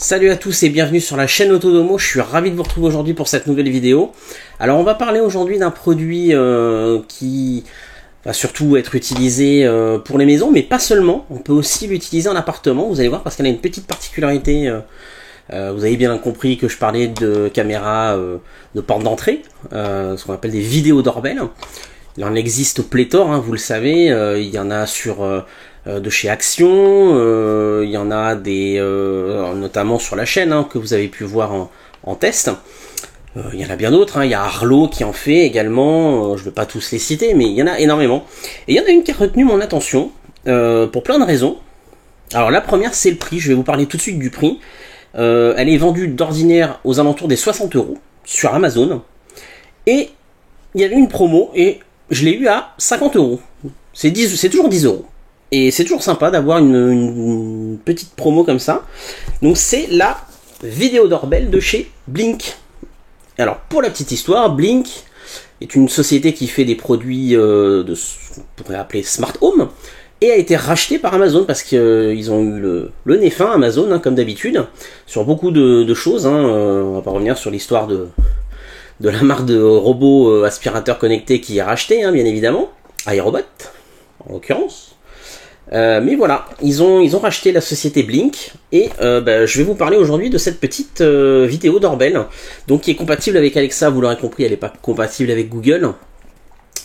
Salut à tous et bienvenue sur la chaîne Autodomo, je suis ravi de vous retrouver aujourd'hui pour cette nouvelle vidéo. Alors on va parler aujourd'hui d'un produit qui va surtout être utilisé pour les maisons, mais pas seulement, on peut aussi l'utiliser en appartement, vous allez voir, parce qu'elle a une petite particularité. Vous avez bien compris que je parlais de caméras de porte d'entrée, ce qu'on appelle des vidéos doorbell. Il en existe pléthore, hein, vous le savez, il y en a de chez Action, il y en a des notamment sur la chaîne que vous avez pu voir en test. Il y en a bien d'autres, il y a Arlo qui en fait également, je ne vais pas tous les citer, mais il y en a énormément. Et il y en a une qui a retenu mon attention, pour plein de raisons. Alors la première, c'est le prix, je vais vous parler tout de suite du prix. Elle est vendue d'ordinaire aux alentours des 60 € sur Amazon. Et il y avait une promo, et je l'ai eu à 50 €. C'est toujours 10 €. Et c'est toujours sympa d'avoir une petite promo comme ça. Donc c'est la vidéo doorbell de chez Blink. Alors pour la petite histoire, Blink est une société qui fait des produits de ce qu'on pourrait appeler smart home, et a été racheté par Amazon parce qu'ils ont eu le nez fin, Amazon, comme d'habitude, sur beaucoup de choses. On va pas revenir sur l'histoire de la marque de robots aspirateurs connectés qui est rachetée, bien évidemment, iRobot en l'occurrence. Mais voilà, ils ont racheté la société Blink, et je vais vous parler aujourd'hui de cette petite vidéo doorbell, donc qui est compatible avec Alexa. Vous l'aurez compris, elle n'est pas compatible avec Google.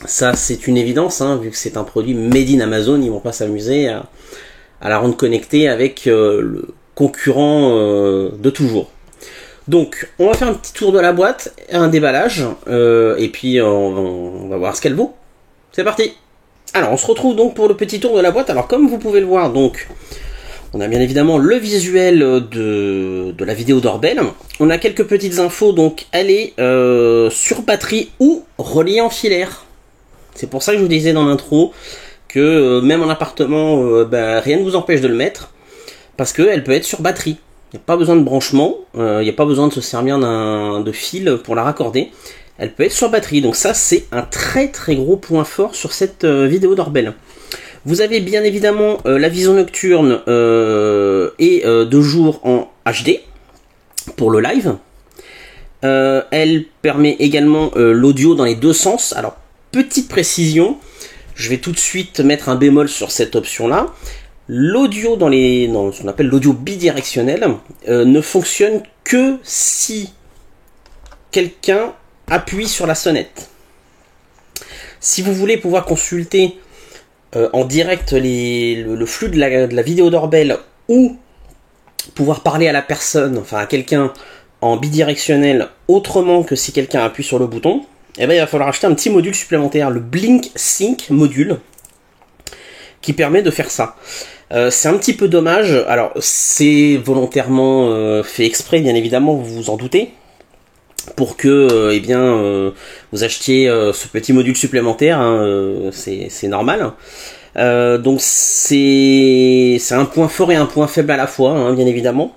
Ça, c'est une évidence, vu que c'est un produit made in Amazon, ils vont pas s'amuser à la rendre connectée avec le concurrent de toujours. Donc, on va faire un petit tour de la boîte, un déballage, et puis on va voir ce qu'elle vaut. C'est parti! Alors, on se retrouve donc pour le petit tour de la boîte. Alors, comme vous pouvez le voir, donc, on a bien évidemment le visuel de la vidéo doorbell. On a quelques petites infos, donc elle est sur batterie ou reliée en filaire. C'est pour ça que je vous disais dans l'intro que même en appartement, rien ne vous empêche de le mettre, parce qu'elle peut être sur batterie. Il n'y a pas besoin de branchement, il n'y a pas besoin de se servir de fil pour la raccorder. Elle peut être sur batterie, donc ça c'est un très très gros point fort sur cette vidéo doorbell. Vous avez bien évidemment la vision nocturne et de jour en HD pour le live. Elle permet également l'audio dans les deux sens. Alors petite précision, je vais tout de suite mettre un bémol sur cette option là. L'audio dans ce qu'on appelle l'audio bidirectionnel ne fonctionne que si quelqu'un appuie sur la sonnette. Si vous voulez pouvoir consulter en direct le flux de la vidéo doorbell, ou pouvoir parler à la personne, enfin à quelqu'un en bidirectionnel autrement que si quelqu'un appuie sur le bouton, il va falloir acheter un petit module supplémentaire, le Blink Sync module, qui permet de faire ça. C'est un petit peu dommage. Alors c'est volontairement fait exprès, bien évidemment, vous vous en doutez, pour que vous achetiez ce petit module supplémentaire, c'est normal. Donc c'est un point fort et un point faible à la fois, bien évidemment,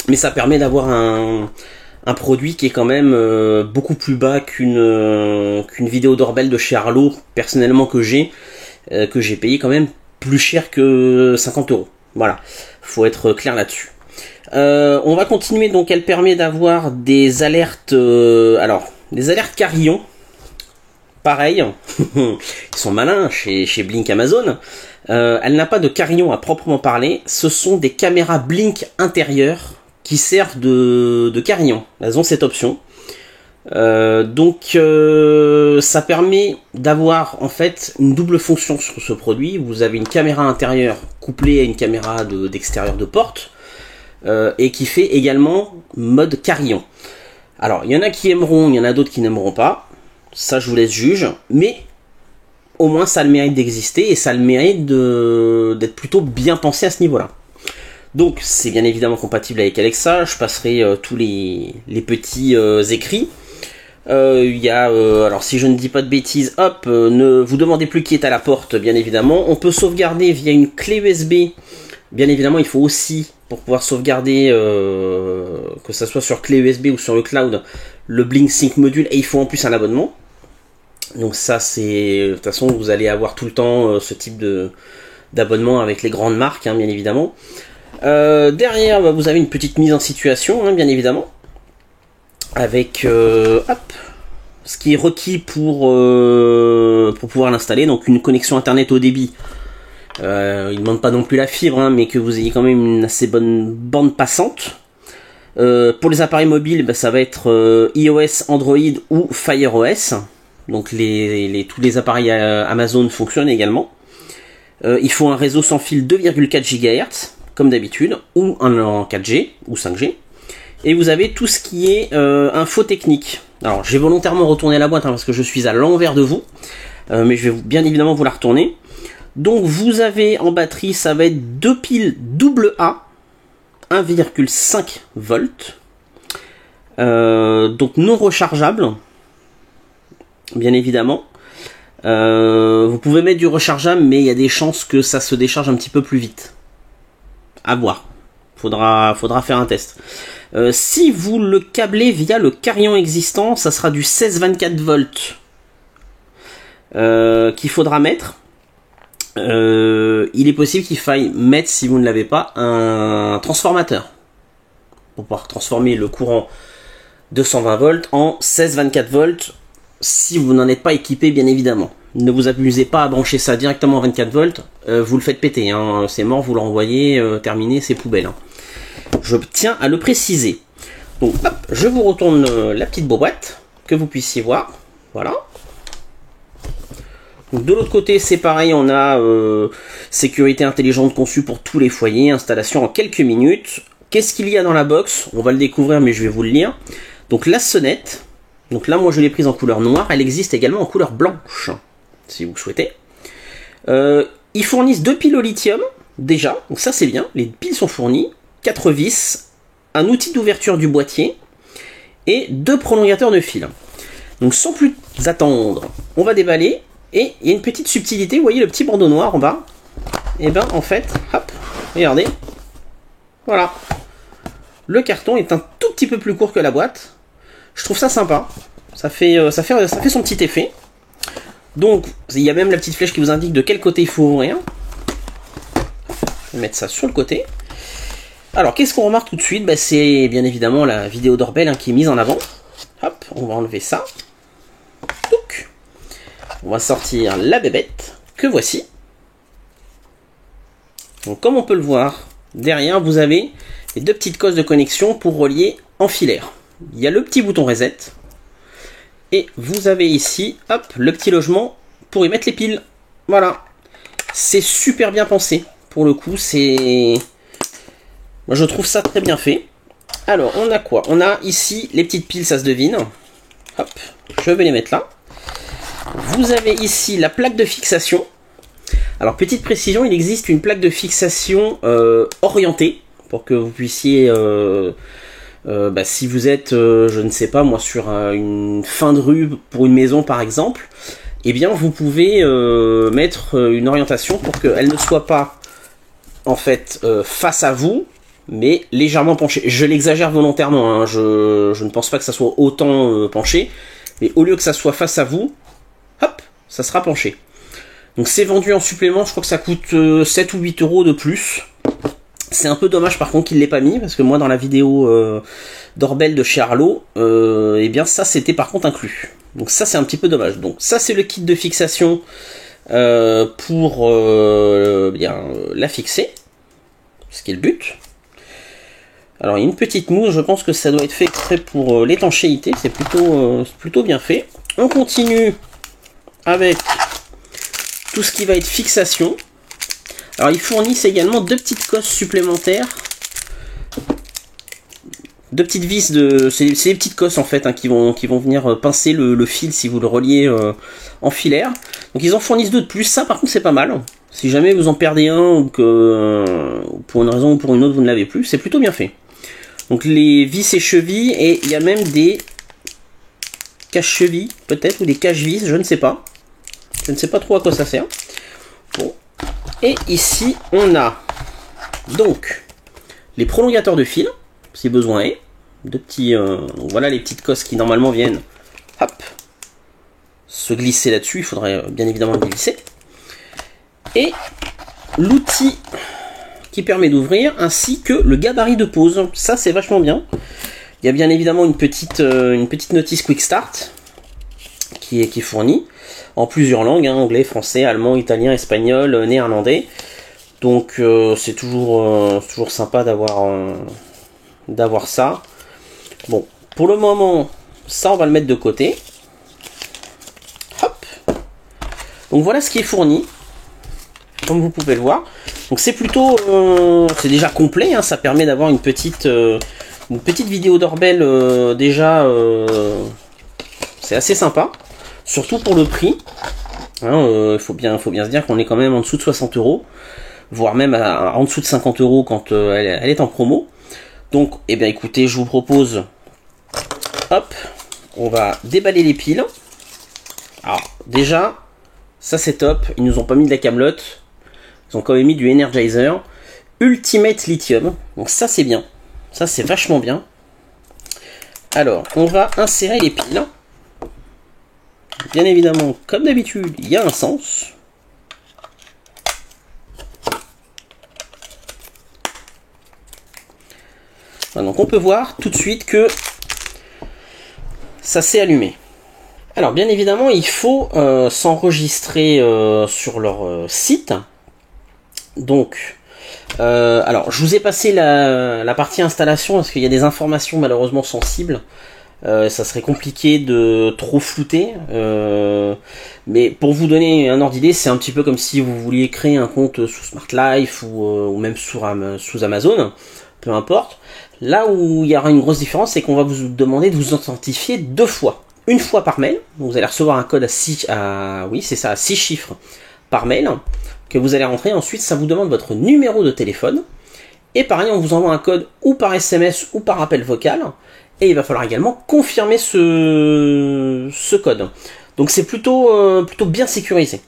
mais ça permet d'avoir un produit qui est quand même beaucoup plus bas qu'une vidéo doorbell de chez Arlo, personnellement, que j'ai payé quand même plus cher que 50 €. Voilà, faut être clair là-dessus. On va continuer, donc elle permet d'avoir des alertes, des alertes carillon. Pareil, ils sont malins chez Blink Amazon. Elle n'a pas de carillon à proprement parler, ce sont des caméras Blink intérieures qui servent de carillon. Elles ont cette option. Donc ça permet d'avoir en fait une double fonction sur ce produit. Vous avez une caméra intérieure couplée à une caméra d'extérieur de porte, et qui fait également mode carillon. Alors il y en a qui aimeront, il y en a d'autres qui n'aimeront pas, ça je vous laisse juge, mais au moins ça a le mérite d'exister, et ça a le mérite d'être plutôt bien pensé à ce niveau là. Donc c'est bien évidemment compatible avec Alexa, je passerai tous les petits écrits. Alors si je ne dis pas de bêtises, ne vous demandez plus qui est à la porte, bien évidemment. On peut sauvegarder via une clé USB. Bien évidemment, il faut aussi, pour pouvoir sauvegarder, que ça soit sur clé USB ou sur le cloud, le Blink Sync module, et il faut en plus un abonnement. Donc ça, c'est, de toute façon, vous allez avoir tout le temps ce type d'abonnement avec les grandes marques, bien évidemment. Derrière, bah, vous avez une petite mise en situation, hein, bien évidemment, avec hop, ce qui est requis pour pouvoir l'installer. Donc une connexion internet haut débit. Il ne demande pas non plus la fibre, hein, mais que vous ayez quand même une assez bonne bande passante. Pour les appareils mobiles, bah, ça va être iOS, Android ou Fire OS. Donc tous les appareils Amazon fonctionnent également. Il faut un réseau sans fil 2,4 GHz, comme d'habitude, ou en 4G ou 5G. Et vous avez tout ce qui est info technique. Alors j'ai volontairement retourné la boîte, hein, parce que je suis à l'envers de vous. Mais je vais bien évidemment vous la retourner. Donc vous avez en batterie, ça va être 2 piles AA, 1,5 volts. Donc non rechargeable, bien évidemment. Vous pouvez mettre du rechargeable, mais il y a des chances que ça se décharge un petit peu plus vite. À voir. Faudra faire un test. Si vous le câblez via le carillon existant, ça sera du 16-24 volts qu'il faudra mettre. Il est possible qu'il faille mettre, si vous ne l'avez pas, un transformateur pour pouvoir transformer le courant de 120 volts en 16-24 volts si vous n'en êtes pas équipé, bien évidemment. Ne vous amusez pas à brancher ça directement à 24 volts, vous le faites péter, hein. C'est mort, vous le renvoyez, terminé, c'est poubelle, hein. Je tiens à le préciser. Donc hop, je vous retourne la petite boîte, que vous puissiez voir, voilà. Donc, de l'autre côté, c'est pareil, on a sécurité intelligente conçue pour tous les foyers, installation en quelques minutes. Qu'est-ce qu'il y a dans la box? On va le découvrir, mais je vais vous le lire. Donc la sonnette, donc là moi je l'ai prise en couleur noire, elle existe également en couleur blanche, si vous le souhaitez. Ils fournissent 2 piles au lithium, déjà, donc ça c'est bien, les piles sont fournies, 4 vis, un outil d'ouverture du boîtier, et 2 prolongateurs de fil. Donc sans plus attendre, on va déballer. Et il y a une petite subtilité, vous voyez le petit bandeau noir en bas. Et ben en fait, hop, regardez. Voilà. Le carton est un tout petit peu plus court que la boîte. Je trouve ça sympa. Ça fait son petit effet. Donc, il y a même la petite flèche qui vous indique de quel côté il faut ouvrir. Je vais mettre ça sur le côté. Alors, qu'est-ce qu'on remarque tout de suite? C'est bien évidemment la vidéo doorbell, hein, qui est mise en avant. Hop, on va enlever ça. Touc. On va sortir la bébête, que voici. Donc comme on peut le voir, derrière vous avez les 2 petites cosses de connexion pour relier en filaire. Il y a le petit bouton reset. Et vous avez ici, hop, le petit logement pour y mettre les piles. Voilà. C'est super bien pensé. Pour le coup, c'est... Moi je trouve ça très bien fait. Alors, on a quoi? On a ici les petites piles, ça se devine. Hop, je vais les mettre là. Vous avez ici la plaque de fixation. Alors petite précision, il existe une plaque de fixation orientée pour que vous puissiez, si vous êtes, je ne sais pas moi, sur une fin de rue pour une maison par exemple, eh bien vous pouvez mettre une orientation pour qu'elle ne soit pas en fait face à vous, mais légèrement penchée. Je l'exagère volontairement, hein, je ne pense pas que ça soit autant penché, mais au lieu que ça soit face à vous, hop, ça sera penché. Donc c'est vendu en supplément, je crois que ça coûte 7 ou 8 euros de plus. C'est un peu dommage par contre qu'il ne l'ait pas mis, parce que moi dans la vidéo doorbell de chez Arlo, eh bien ça c'était par contre inclus. Donc ça c'est un petit peu dommage. Donc ça c'est le kit de fixation pour la fixer, ce qui est le but. Alors il y a une petite mousse, je pense que ça doit être fait exprès pour l'étanchéité, c'est plutôt bien fait. On continue avec tout ce qui va être fixation. Alors ils fournissent également 2 petites cosses supplémentaires, 2 petites vis c'est des petites cosses en fait, hein, qui vont venir pincer le fil si vous le reliez en filaire. Donc ils en fournissent 2 de plus, ça par contre c'est pas mal. Si jamais vous en perdez un ou que pour une raison ou pour une autre vous ne l'avez plus, c'est plutôt bien fait. Donc les vis et chevilles, et il y a même des cache-chevilles peut-être, ou des cache-vis, je ne sais pas. Je ne sais pas trop à quoi ça sert. Bon. Et ici, on a donc les prolongateurs de fil, si besoin est. Donc voilà les petites cosses qui normalement viennent, hop, se glisser là-dessus. Il faudrait bien évidemment le glisser. Et l'outil qui permet d'ouvrir, ainsi que le gabarit de pause. Ça, c'est vachement bien. Il y a bien évidemment une petite notice Quick Start qui est fournie en plusieurs langues, hein, anglais, français, allemand, italien, espagnol, néerlandais. Donc c'est toujours sympa d'avoir ça. Bon, pour le moment, ça on va le mettre de côté. Hop. Donc voilà ce qui est fourni, comme vous pouvez le voir. Donc c'est plutôt, c'est déjà complet, hein, ça permet d'avoir une petite vidéo doorbell déjà, c'est assez sympa, surtout pour le prix. Hein, faut bien se dire qu'on est quand même en dessous de 60 €, voire même en dessous de 50 € quand elle est en promo. Donc, eh bien écoutez, je vous propose, hop, on va déballer les piles. Alors déjà, ça c'est top, ils nous ont pas mis de la camelote, ils ont quand même mis du Energizer Ultimate Lithium, donc ça c'est bien, ça c'est vachement bien. Alors, on va insérer les piles. Bien évidemment, comme d'habitude, il y a un sens. Voilà, donc on peut voir tout de suite que ça s'est allumé. Alors bien évidemment, il faut s'enregistrer sur leur site. Donc, alors je vous ai passé la partie installation parce qu'il y a des informations malheureusement sensibles. Ça serait compliqué de trop flouter, mais pour vous donner un ordre d'idée, c'est un petit peu comme si vous vouliez créer un compte sous Smart Life ou même sous Amazon, peu importe. Là où il y aura une grosse différence, c'est qu'on va vous demander de vous authentifier 2 fois. Une fois par mail, vous allez recevoir un code à 6 chiffres par mail, que vous allez rentrer. Ensuite, ça vous demande votre numéro de téléphone. Et pareil, on vous envoie un code ou par SMS ou par appel vocal. Et il va falloir également confirmer ce code. Donc c'est plutôt bien sécurisé.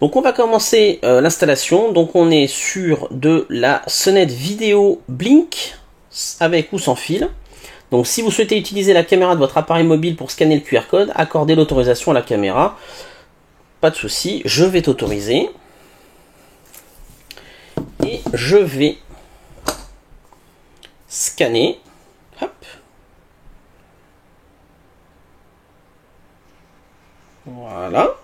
Donc on va commencer l'installation. Donc on est sur de la sonnette vidéo Blink, avec ou sans fil. Donc si vous souhaitez utiliser la caméra de votre appareil mobile pour scanner le QR code, accordez l'autorisation à la caméra. Pas de souci, je vais t'autoriser. Et je vais scanner. Hop. Voilà.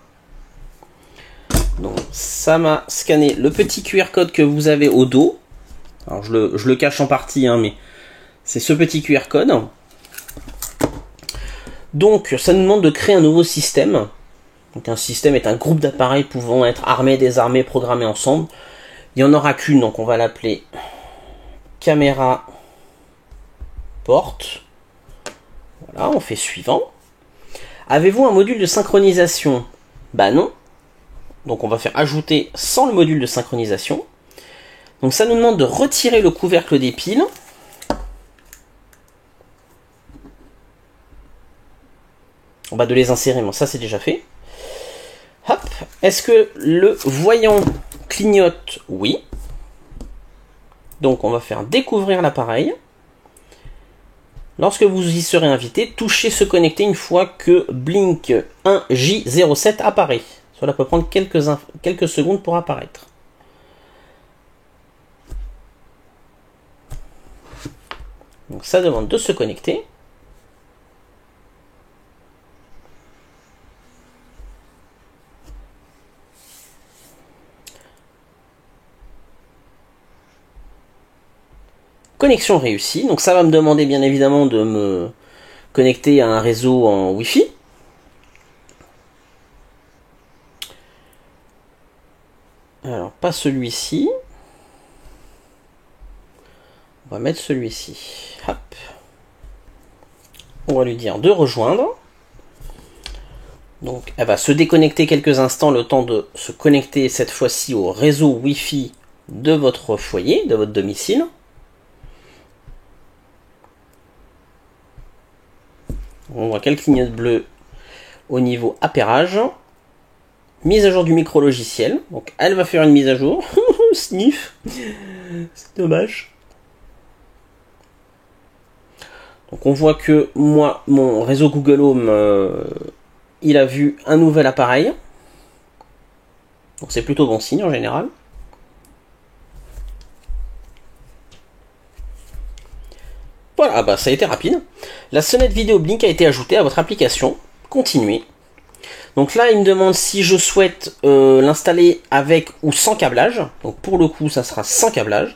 Donc ça m'a scanné le petit QR code que vous avez au dos. Alors je le cache en partie, hein, mais c'est ce petit QR code. Donc ça nous demande de créer un nouveau système. Donc un système est un groupe d'appareils pouvant être armés, désarmés, programmés ensemble. Il n'y en aura qu'une, donc on va l'appeler caméra porte. Voilà, on fait suivant. Avez-vous un module de synchronisation? Bah non. Donc on va faire ajouter sans le module de synchronisation. Donc ça nous demande de retirer le couvercle des piles. On va de les insérer, mais ça c'est déjà fait. Hop. Est-ce que le voyant clignote? Oui. Donc on va faire découvrir l'appareil. Lorsque vous y serez invité, touchez se connecter une fois que Blink 1J07 apparaît. Cela peut prendre quelques secondes pour apparaître. Donc ça demande de se connecter. Connexion réussie. Donc ça va me demander bien évidemment de me connecter à un réseau en Wi-Fi. Alors pas celui-ci. On va mettre celui-ci. Hop. On va lui dire de rejoindre. Donc elle va se déconnecter quelques instants, le temps de se connecter cette fois-ci au réseau Wi-Fi de votre foyer, de votre domicile. On voit qu'elle clignote bleu au niveau appairage. Mise à jour du micro logiciel. Donc elle va faire une mise à jour. Sniff. C'est dommage. Donc on voit que moi, mon réseau Google Home, il a vu un nouvel appareil. Donc c'est plutôt bon signe en général. Voilà, bah ça a été rapide. La sonnette vidéo Blink a été ajoutée à votre application. Continuez. Donc là, il me demande si je souhaite l'installer avec ou sans câblage. Donc pour le coup, ça sera sans câblage.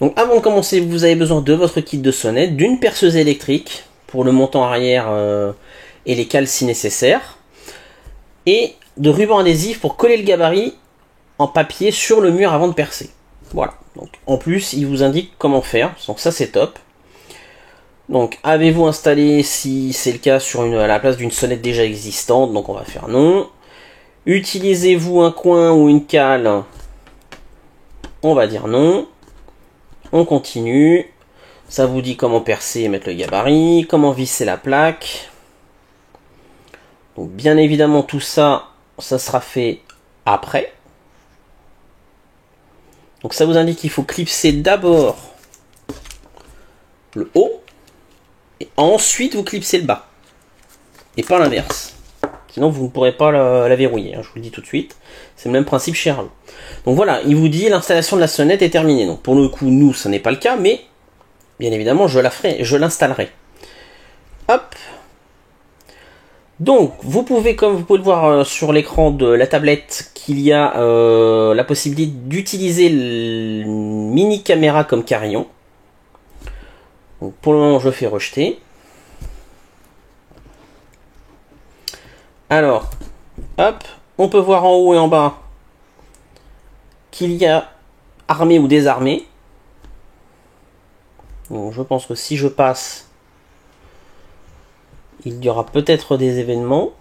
Donc avant de commencer, vous avez besoin de votre kit de sonnette, d'une perceuse électrique pour le montant arrière et les cales si nécessaire, et de ruban adhésif pour coller le gabarit en papier sur le mur avant de percer. Voilà. Donc en plus, il vous indique comment faire. Donc ça, c'est top. Donc, avez-vous installé, si c'est le cas, à la place d'une sonnette déjà existante? Donc, on va faire non. Utilisez-vous un coin ou une cale? On va dire non. On continue. Ça vous dit comment percer et mettre le gabarit, comment visser la plaque. Donc, bien évidemment, tout ça, ça sera fait après. Donc, ça vous indique qu'il faut clipser d'abord le haut. Et ensuite, vous clipsez le bas. Et pas l'inverse. Sinon, vous ne pourrez pas la verrouiller. Hein, je vous le dis tout de suite. C'est le même principe chez Arlo. Donc voilà, il vous dit l'installation de la sonnette est terminée. Donc pour le coup, nous, ce n'est pas le cas. Mais, bien évidemment, je l'installerai. Hop. Donc, vous pouvez, comme vous pouvez le voir sur l'écran de la tablette, qu'il y a la possibilité d'utiliser le mini caméra comme carillon. Donc pour le moment, je fais rejeter. Alors, hop, on peut voir en haut et en bas qu'il y a armé ou désarmé. Donc je pense que si je passe, il y aura peut-être des événements.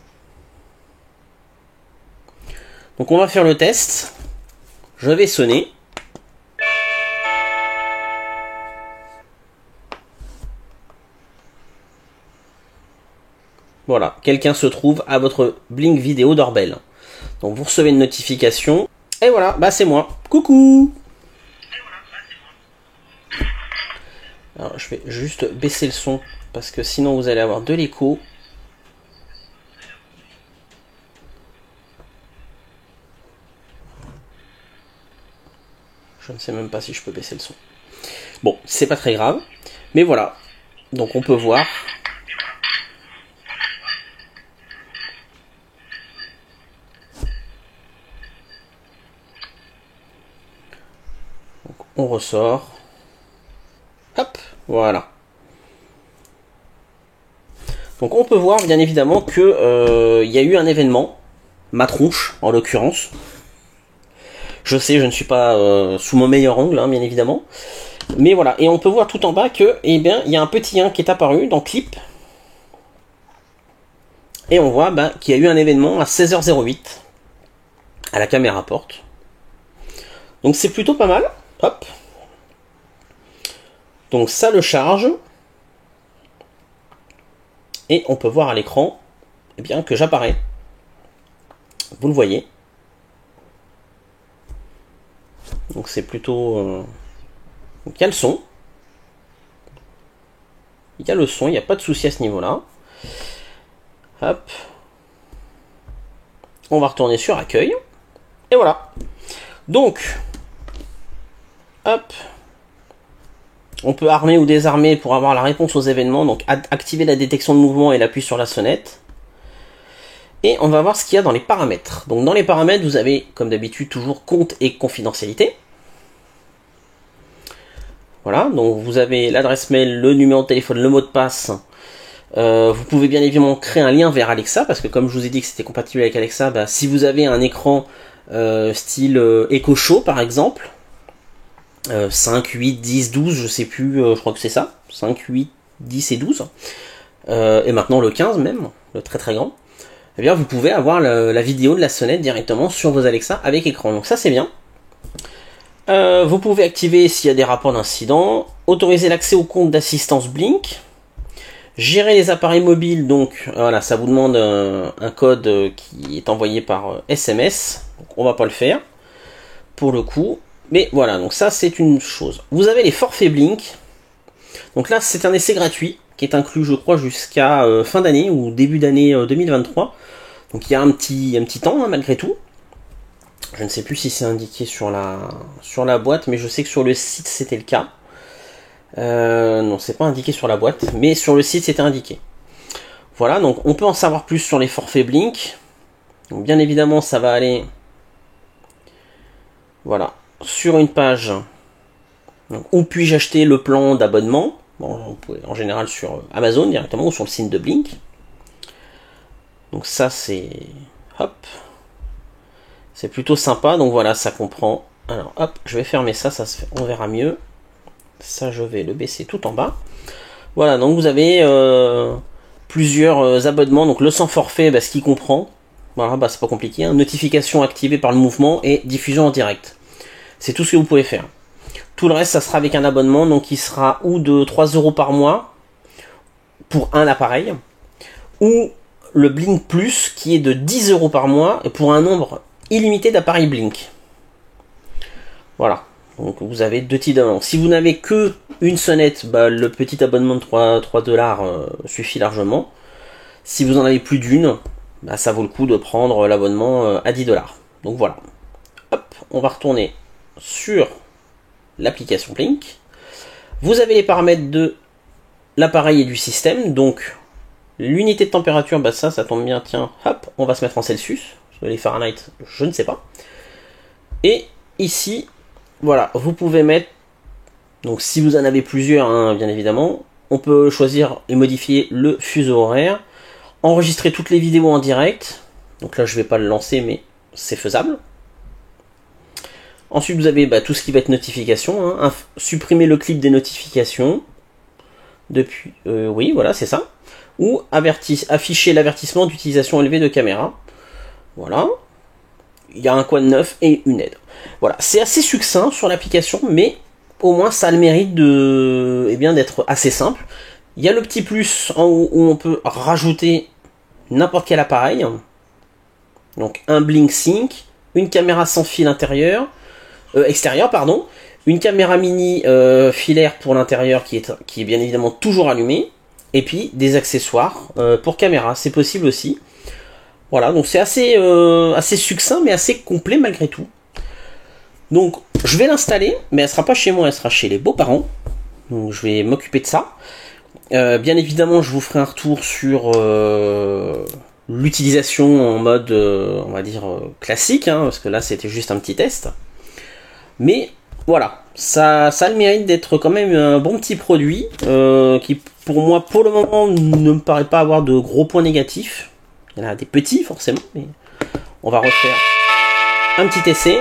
Donc on va faire le test. Je vais sonner. Voilà, quelqu'un se trouve à votre Blink vidéo doorbell. Donc vous recevez une notification. Et voilà, bah c'est moi. Coucou. Alors je vais juste baisser le son parce que sinon vous allez avoir de l'écho. Je ne sais même pas si je peux baisser le son. Bon, c'est pas très grave. Mais voilà. Donc on peut voir. On ressort. Hop, voilà. Donc on peut voir bien évidemment que y a eu un événement, ma tronche en l'occurrence. Je sais, je ne suis pas sous mon meilleur angle, hein, bien évidemment. Mais voilà, et on peut voir tout en bas que, eh bien, il y a un petit 1 qui est apparu dans Clip. Et on voit qu'il y a eu un événement à 16h08 à la caméra porte. Donc c'est plutôt pas mal. Hop. Donc ça le charge. Et on peut voir à l'écran eh bien, que j'apparais. Vous le voyez. Donc c'est plutôt... Donc il y a le son. Il y a le son, il n'y a pas de souci à ce niveau-là. Hop. On va retourner sur accueil. Et voilà. Donc, hop. On peut armer ou désarmer pour avoir la réponse aux événements. Donc activer la détection de mouvement et l'appui sur la sonnette. Et on va voir ce qu'il y a dans les paramètres. Donc dans les paramètres, vous avez, comme d'habitude, toujours compte et confidentialité. Voilà, donc vous avez l'adresse mail, le numéro de téléphone, le mot de passe. Vous pouvez bien évidemment créer un lien vers Alexa, parce que comme je vous ai dit que c'était compatible avec Alexa, si vous avez un écran style Echo Show par exemple, 5, 8, 10, 12, je sais plus, je crois que c'est ça, 5, 8, 10 et 12, et maintenant le 15 même, le très très grand, eh bien vous pouvez avoir la vidéo de la sonnette directement sur vos Alexa avec écran, donc ça c'est bien. Vous pouvez activer s'il y a des rapports d'incidents, autoriser l'accès au compte d'assistance Blink, gérer les appareils mobiles, donc voilà, ça vous demande un code qui est envoyé par SMS, donc on va pas le faire pour le coup, mais voilà, donc ça c'est une chose. Vous avez les forfaits Blink, donc là c'est un essai gratuit qui est inclus je crois jusqu'à fin d'année ou début d'année 2023, donc il y a un petit temps hein, malgré tout. Je ne sais plus si c'est indiqué sur la boîte, mais je sais que sur le site c'était le cas. Non, c'est pas indiqué sur la boîte, mais sur le site c'était indiqué. Voilà, donc on peut en savoir plus sur les forfaits Blink. Donc, bien évidemment, ça va aller, voilà, sur une page. Donc, où puis-je acheter le plan d'abonnement? Bon, vous pouvez en général sur Amazon directement ou sur le site de Blink. Donc ça c'est, hop, c'est plutôt sympa. Donc voilà, ça comprend. Alors hop, je vais fermer ça, on verra mieux. Ça, je vais le baisser tout en bas. Voilà, donc vous avez plusieurs abonnements. Donc le sans forfait, ce qu'il comprend, voilà, c'est pas compliqué, hein. Notification activée par le mouvement et diffusion en direct. C'est tout ce que vous pouvez faire. Tout le reste, ça sera avec un abonnement, donc qui sera ou de 3 € par mois pour un appareil, ou le Blink Plus qui est de 10 € par mois pour un nombre illimité d'appareils Blink. Voilà. Donc vous avez deux types d'abonnements. Si vous n'avez que une sonnette, le petit abonnement de 3 $ suffit largement. Si vous en avez plus d'une, ça vaut le coup de prendre l'abonnement à 10 $. Donc voilà. Hop, on va retourner sur l'application Blink. Vous avez les paramètres de l'appareil et du système. Donc l'unité de température, ça tombe bien. Tiens, hop, on va se mettre en Celsius. Les Fahrenheit, je ne sais pas. Et ici, voilà, vous pouvez mettre, donc si vous en avez plusieurs, hein, bien évidemment, on peut choisir et modifier le fuseau horaire, enregistrer toutes les vidéos en direct, donc là je vais pas le lancer mais c'est faisable. Ensuite vous avez tout ce qui va être notification, hein, supprimer le clip des notifications, depuis, oui voilà c'est ça, ou afficher l'avertissement d'utilisation élevée de caméra, voilà. Il y a un coin de neuf et une aide. Voilà, c'est assez succinct sur l'application, mais au moins ça a le mérite de, d'être assez simple. Il y a le petit plus en haut où on peut rajouter n'importe quel appareil. Donc un Blink Sync, une caméra sans fil extérieur, une caméra mini filaire pour l'intérieur qui est bien évidemment toujours allumée, et puis des accessoires pour caméra, c'est possible aussi. Voilà, donc c'est assez succinct, mais assez complet malgré tout. Donc, je vais l'installer, mais elle sera pas chez moi, elle sera chez les beaux-parents. Donc, je vais m'occuper de ça. Bien évidemment, je vous ferai un retour sur l'utilisation en mode, on va dire, classique, hein, parce que là, c'était juste un petit test. Mais, voilà, ça a le mérite d'être quand même un bon petit produit, qui, pour moi, pour le moment, ne me paraît pas avoir de gros points négatifs. Il y en a des petits forcément, mais on va refaire un petit essai.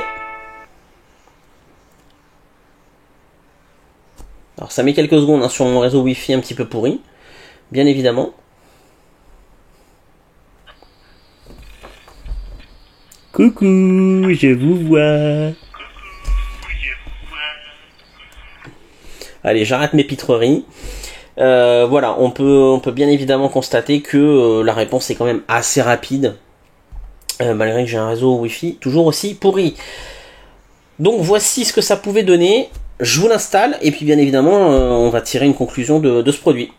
Alors ça met quelques secondes hein, sur mon réseau Wi-Fi un petit peu pourri, bien évidemment. Coucou, je vous vois. Allez, j'arrête mes pitreries. Voilà, on peut bien évidemment constater que la réponse est quand même assez rapide, malgré que j'ai un réseau Wi-Fi toujours aussi pourri. Donc voici ce que ça pouvait donner. Je vous l'installe et puis bien évidemment on va tirer une conclusion de ce produit.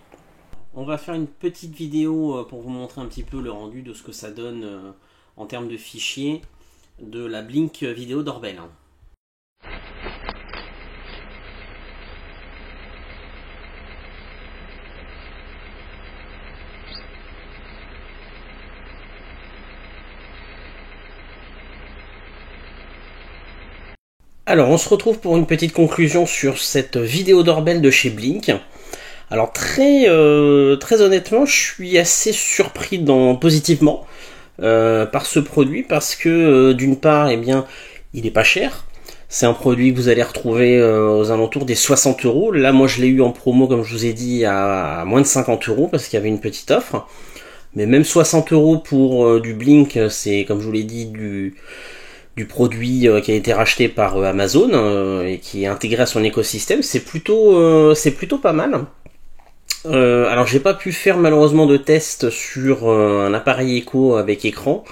On va faire une petite vidéo pour vous montrer un petit peu le rendu de ce que ça donne en termes de fichiers de la Blink vidéo Doorbell. Alors on se retrouve pour une petite conclusion sur cette vidéo Doorbell de chez Blink. Alors très honnêtement, je suis assez surpris positivement par ce produit parce que d'une part, il est pas cher. C'est un produit que vous allez retrouver aux alentours des 60 €. Là, moi, je l'ai eu en promo, comme je vous ai dit, à moins de 50 € parce qu'il y avait une petite offre. Mais même 60 € pour du Blink, c'est comme je vous l'ai dit du produit qui a été racheté par Amazon et qui est intégré à son écosystème, c'est plutôt pas mal. Alors j'ai pas pu faire malheureusement de test sur un appareil Echo avec écran,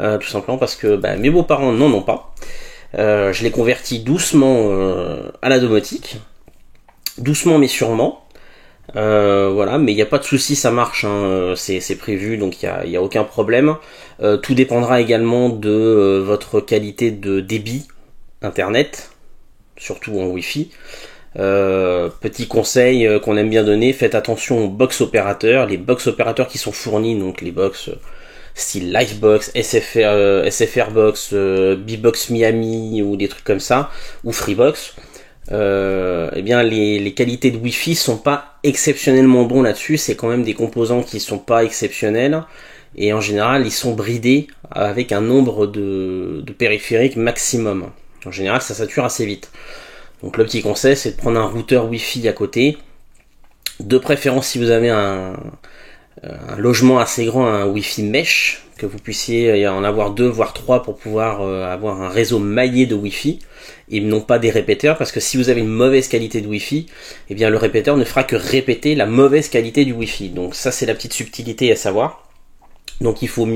tout simplement parce que mes beaux-parents n'en ont pas. Je l'ai converti doucement à la domotique, doucement mais sûrement. Voilà, mais il n'y a pas de souci, ça marche, hein, c'est prévu, donc il y a aucun problème. Tout dépendra également de votre qualité de débit internet, surtout en Wi-Fi. Petit conseil qu'on aime bien donner, faites attention aux box opérateurs. Les box opérateurs qui sont fournis, donc les box style Livebox, SFR Box, B-Box Miami ou des trucs comme ça, ou Freebox, eh bien les qualités de Wi-Fi sont pas exceptionnellement bons là-dessus. C'est quand même des composants qui sont pas exceptionnels, et en général ils sont bridés avec un nombre de périphériques maximum. En général ça sature assez vite. Donc le petit conseil, c'est de prendre un routeur Wi-Fi à côté, de préférence si vous avez un logement assez grand, un Wi-Fi mesh, que vous puissiez en avoir 2 voire 3 pour pouvoir avoir un réseau maillé de Wi-Fi, et non pas des répéteurs, parce que si vous avez une mauvaise qualité de Wi-Fi, eh bien le répéteur ne fera que répéter la mauvaise qualité du Wi-Fi. Donc ça, c'est la petite subtilité à savoir. Donc il faut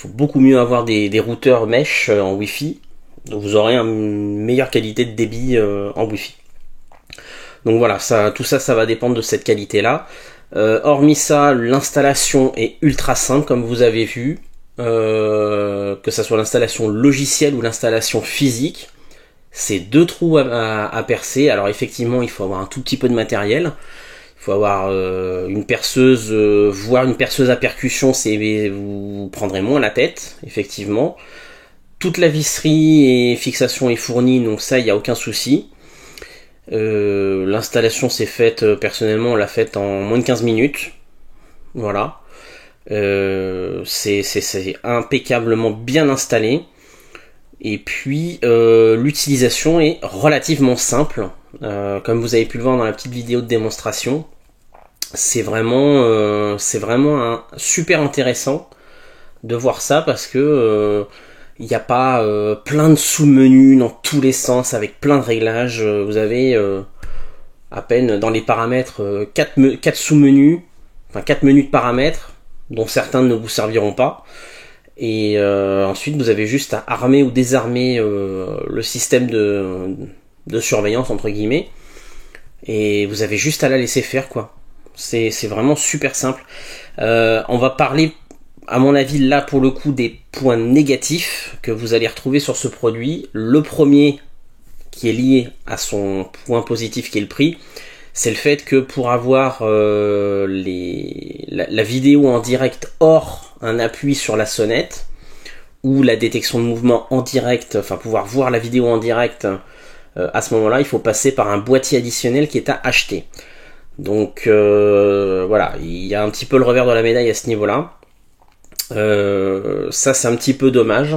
beaucoup mieux avoir des routeurs mesh en Wi-Fi, donc vous aurez une meilleure qualité de débit en Wi-Fi. Donc voilà, tout ça va dépendre de cette qualité-là. Hormis ça, l'installation est ultra simple, comme vous avez vu, que ça soit l'installation logicielle ou l'installation physique. C'est 2 trous à percer. Alors effectivement, il faut avoir un tout petit peu de matériel. Il faut avoir une perceuse, voire une perceuse à percussion, vous prendrez moins la tête, effectivement. Toute la visserie et fixation est fournie, donc ça, il n'y a aucun souci. L'installation s'est faite, personnellement, on l'a faite en moins de 15 minutes. Voilà. C'est impeccablement bien installé. Et puis, l'utilisation est relativement simple. Comme vous avez pu le voir dans la petite vidéo de démonstration. C'est vraiment super intéressant de voir ça, parce que il n'y a pas plein de sous-menus dans tous les sens avec plein de réglages. Vous avez à peine dans les paramètres 4 sous-menus, enfin 4 menus de paramètres, dont certains ne vous serviront pas. Et ensuite vous avez juste à armer ou désarmer le système de surveillance entre guillemets. Et vous avez juste à la laisser faire, quoi. C'est vraiment super simple. On va parler, à mon avis, là pour le coup, des points négatifs que vous allez retrouver sur ce produit. Le premier, qui est lié à son point positif qui est le prix, c'est le fait que pour avoir la vidéo en direct hors un appui sur la sonnette, ou la détection de mouvement en direct, enfin pouvoir voir la vidéo en direct, à ce moment-là, il faut passer par un boîtier additionnel qui est à acheter. Donc voilà, il y a un petit peu le revers de la médaille à ce niveau-là. Ça, c'est un petit peu dommage.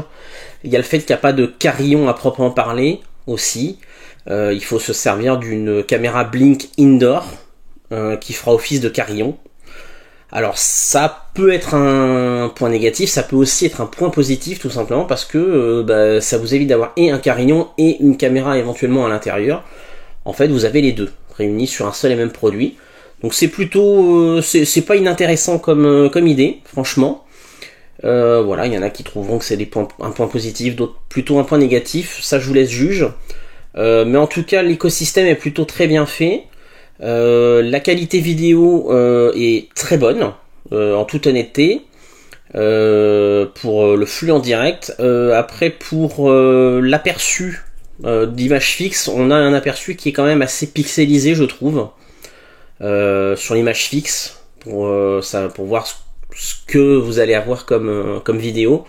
Il y a le fait qu'il n'y a pas de carillon à proprement parler aussi. Il faut se servir d'une caméra Blink Indoor qui fera office de carillon. Alors ça peut être un point négatif, ça peut aussi être un point positif, tout simplement parce que ça vous évite d'avoir et un carillon et une caméra éventuellement à l'intérieur. En fait, vous avez les deux réunis sur un seul et même produit. Donc c'est plutôt, c'est pas inintéressant comme idée, franchement. Voilà, il y en a qui trouveront que c'est un point positif, d'autres plutôt un point négatif. Ça, je vous laisse juge. Mais en tout cas, l'écosystème est plutôt très bien fait. La qualité vidéo est très bonne, en toute honnêteté, pour le flux en direct. Après, pour l'aperçu d'image fixe, on a un aperçu qui est quand même assez pixelisé, je trouve, sur l'image fixe, pour voir ce que vous allez avoir comme vidéo.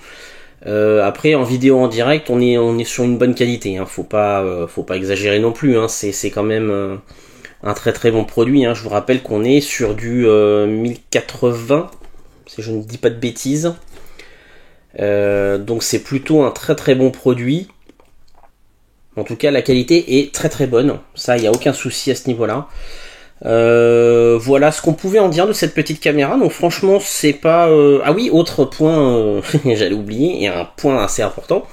Après, en vidéo en direct, on est sur une bonne qualité, hein. Faut pas exagérer non plus, hein. C'est quand même un très très bon produit, hein. Je vous rappelle qu'on est sur du 1080, si je ne dis pas de bêtises. Donc c'est plutôt un très très bon produit. En tout cas, la qualité est très très bonne. Ça, il n'y a aucun souci à ce niveau-là. Voilà ce qu'on pouvait en dire de cette petite caméra. Donc franchement, c'est pas... Ah oui, autre point, j'allais oublier, et un point assez important.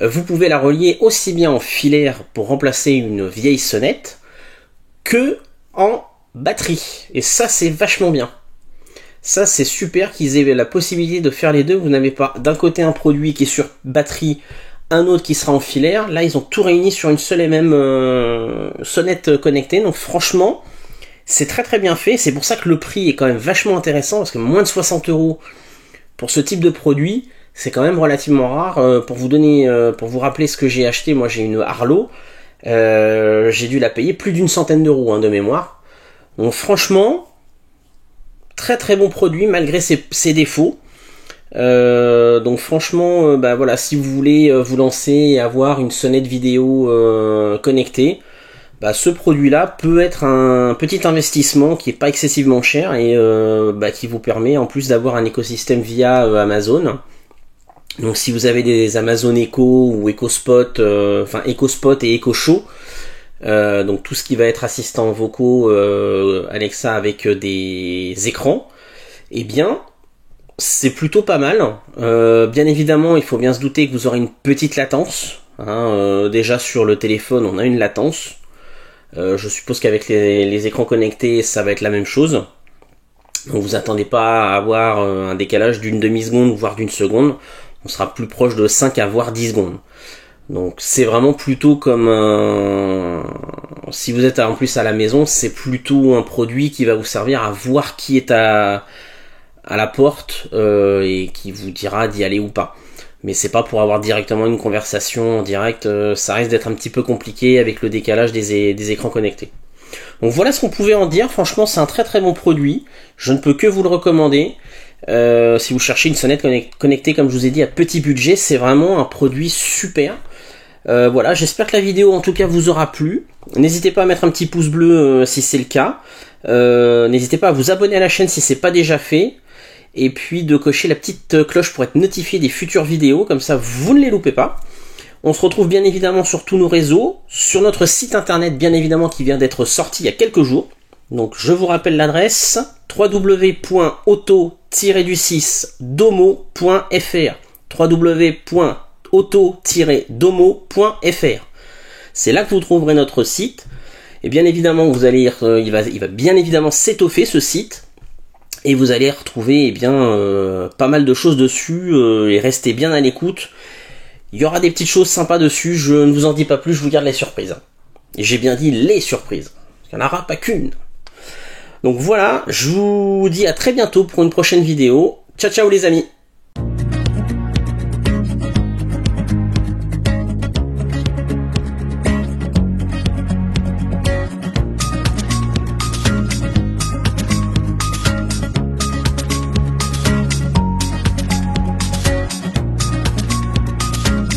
Vous pouvez la relier aussi bien en filaire pour remplacer une vieille sonnette que en batterie. Et ça, c'est vachement bien. Ça, c'est super qu'ils aient la possibilité de faire les deux. Vous n'avez pas d'un côté un produit qui est sur batterie, un autre qui sera en filaire. Là, ils ont tout réuni sur une seule et même sonnette connectée. Donc franchement, c'est très très bien fait. C'est pour ça que le prix est quand même vachement intéressant, parce que moins de 60 € pour ce type de produit, c'est quand même relativement rare. Pour vous rappeler ce que j'ai acheté, moi j'ai une Arlo. J'ai dû la payer plus d'une centaine d'euros de mémoire. Donc franchement, très très bon produit malgré ses défauts. Donc franchement, bah voilà, si vous voulez vous lancer et avoir une sonnette vidéo connectée, bah ce produit-là peut être un petit investissement qui est pas excessivement cher et bah, qui vous permet en plus d'avoir un écosystème via Amazon. Donc si vous avez des Amazon Echo ou EcoSpot, enfin EcoSpot et EcoShow, donc tout ce qui va être assistant vocaux Alexa avec des écrans, eh bien c'est plutôt pas mal. Bien évidemment, il faut bien se douter que vous aurez une petite latence. Déjà sur le téléphone, on a une latence. Je suppose qu'avec les écrans connectés, ça va être la même chose. Donc vous attendez pas à avoir un décalage d'une demi-seconde, voire d'une seconde. On sera plus proche de 5 à voire 10 secondes. Donc c'est vraiment plutôt comme si vous êtes en plus à la maison, c'est plutôt un produit qui va vous servir à voir qui est à la porte et qui vous dira d'y aller ou pas. Mais c'est pas pour avoir directement une conversation en direct, ça risque d'être un petit peu compliqué avec le décalage des écrans connectés. Donc voilà ce qu'on pouvait en dire. Franchement, c'est un très très bon produit. Je ne peux que vous le recommander. Si vous cherchez une sonnette connectée, comme je vous ai dit, à petit budget, c'est vraiment un produit super. Voilà, j'espère que la vidéo en tout cas vous aura plu. N'hésitez pas à mettre un petit pouce bleu si c'est le cas. N'hésitez pas à vous abonner à la chaîne si c'est pas déjà fait. Et puis de cocher la petite cloche pour être notifié des futures vidéos, comme ça vous ne les loupez pas. On se retrouve bien évidemment sur tous nos réseaux, sur notre site internet bien évidemment qui vient d'être sorti il y a quelques jours. Donc je vous rappelle l'adresse www.auto-domo.fr www.auto-domo.fr. C'est là que vous trouverez notre site. Et bien évidemment, vous allez il va bien évidemment s'étoffer ce site. Et vous allez retrouver pas mal de choses dessus et restez bien à l'écoute. Il y aura des petites choses sympas dessus, je ne vous en dis pas plus, je vous garde les surprises. Et j'ai bien dit les surprises, parce qu'il n'y en aura pas qu'une. Donc voilà, je vous dis à très bientôt pour une prochaine vidéo. Ciao ciao les amis.